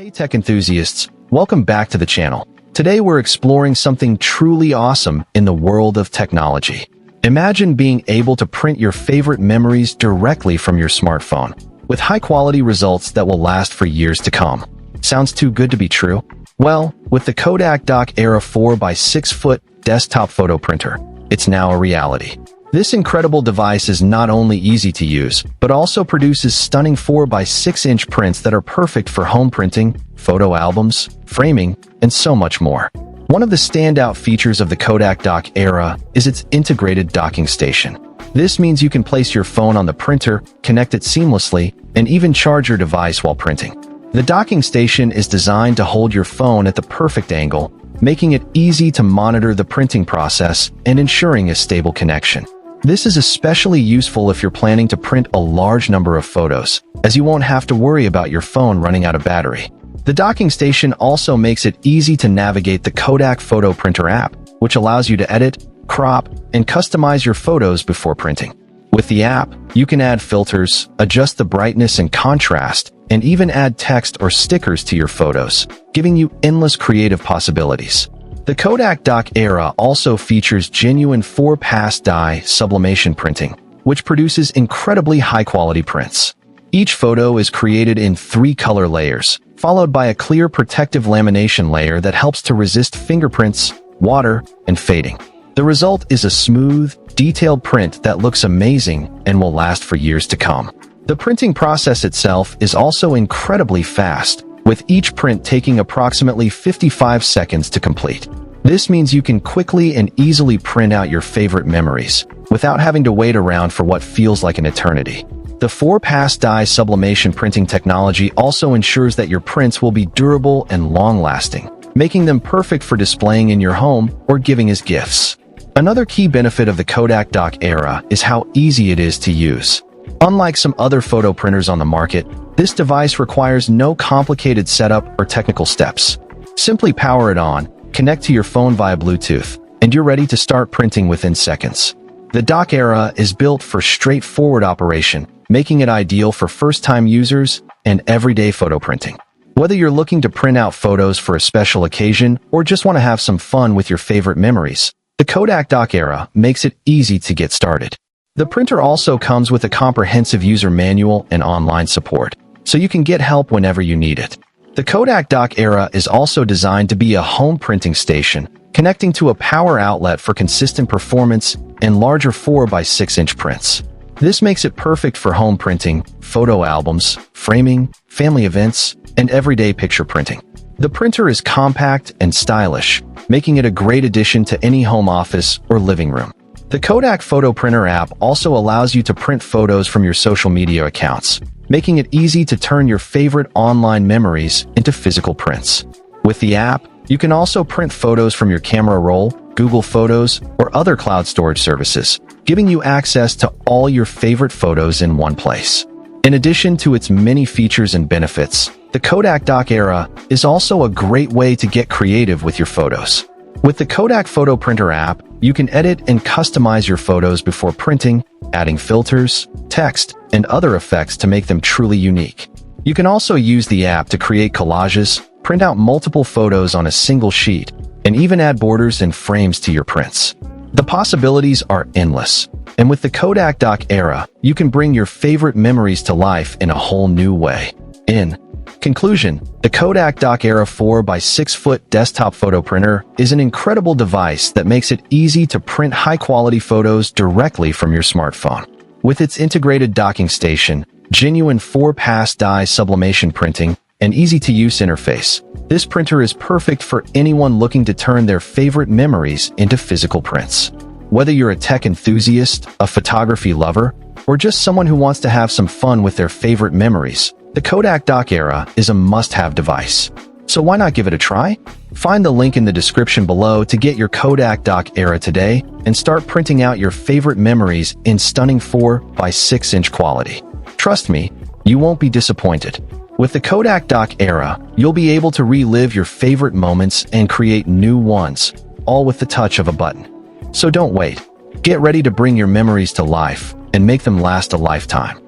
Hey tech enthusiasts, welcome back to the channel. Today we're exploring something truly awesome in the world of technology. Imagine being able to print your favorite memories directly from your smartphone, with high-quality results that will last for years to come. Sounds too good to be true? Well, with the KODAK Dock Era 4x6-foot desktop photo printer, it's now a reality. This incredible device is not only easy to use, but also produces stunning 4x6-inch prints that are perfect for home printing, photo albums, framing, and so much more. One of the standout features of the KODAK Dock Era is its integrated docking station. This means you can place your phone on the printer, connect it seamlessly, and even charge your device while printing. The docking station is designed to hold your phone at the perfect angle, making it easy to monitor the printing process and ensuring a stable connection. This is especially useful if you're planning to print a large number of photos, as you won't have to worry about your phone running out of battery. The docking station also makes it easy to navigate the Kodak Photo Printer app, which allows you to edit, crop, and customize your photos before printing. With the app, you can add filters, adjust the brightness and contrast, and even add text or stickers to your photos, giving you endless creative possibilities. The KODAK Dock Era also features genuine 4-pass dye sublimation printing, which produces incredibly high-quality prints. Each photo is created in 3 color layers, followed by a clear protective lamination layer that helps to resist fingerprints, water, and fading. The result is a smooth, detailed print that looks amazing and will last for years to come. The printing process itself is also incredibly fast, with each print taking approximately 55 seconds to complete. This means you can quickly and easily print out your favorite memories, without having to wait around for what feels like an eternity. The 4-pass dye sublimation printing technology also ensures that your prints will be durable and long-lasting, making them perfect for displaying in your home or giving as gifts. Another key benefit of the KODAK Dock Era is how easy it is to use. Unlike some other photo printers on the market, this device requires no complicated setup or technical steps. Simply power it on, connect to your phone via Bluetooth, and you're ready to start printing within seconds. The Dock Era is built for straightforward operation, making it ideal for first-time users and everyday photo printing. Whether you're looking to print out photos for a special occasion or just want to have some fun with your favorite memories, the KODAK Dock Era makes it easy to get started. The printer also comes with a comprehensive user manual and online support, so you can get help whenever you need it. The KODAK Dock Era is also designed to be a home printing station, connecting to a power outlet for consistent performance and larger 4x6-inch prints. This makes it perfect for home printing, photo albums, framing, family events, and everyday picture printing. The printer is compact and stylish, making it a great addition to any home office or living room. The Kodak Photo Printer app also allows you to print photos from your social media accounts, making it easy to turn your favorite online memories into physical prints. With the app, you can also print photos from your camera roll, Google Photos, or other cloud storage services, giving you access to all your favorite photos in one place. In addition to its many features and benefits, the KODAK Dock Era is also a great way to get creative with your photos. With the Kodak Photo Printer app, you can edit and customize your photos before printing, adding filters, text, and other effects to make them truly unique. You can also use the app to create collages, print out multiple photos on a single sheet, and even add borders and frames to your prints. The possibilities are endless, and with the KODAK Dock Era, you can bring your favorite memories to life in a whole new way. In conclusion, the KODAK Dock Era 4x6-foot desktop photo printer is an incredible device that makes it easy to print high-quality photos directly from your smartphone. With its integrated docking station, genuine 4-pass dye sublimation printing, and easy-to-use interface, this printer is perfect for anyone looking to turn their favorite memories into physical prints. Whether you're a tech enthusiast, a photography lover, or just someone who wants to have some fun with their favorite memories, the KODAK Dock Era is a must-have device. So why not give it a try? Find the link in the description below to get your KODAK Dock Era today and start printing out your favorite memories in stunning 4x6-inch quality. Trust me, you won't be disappointed. With the KODAK Dock Era, you'll be able to relive your favorite moments and create new ones, all with the touch of a button. So don't wait. Get ready to bring your memories to life and make them last a lifetime.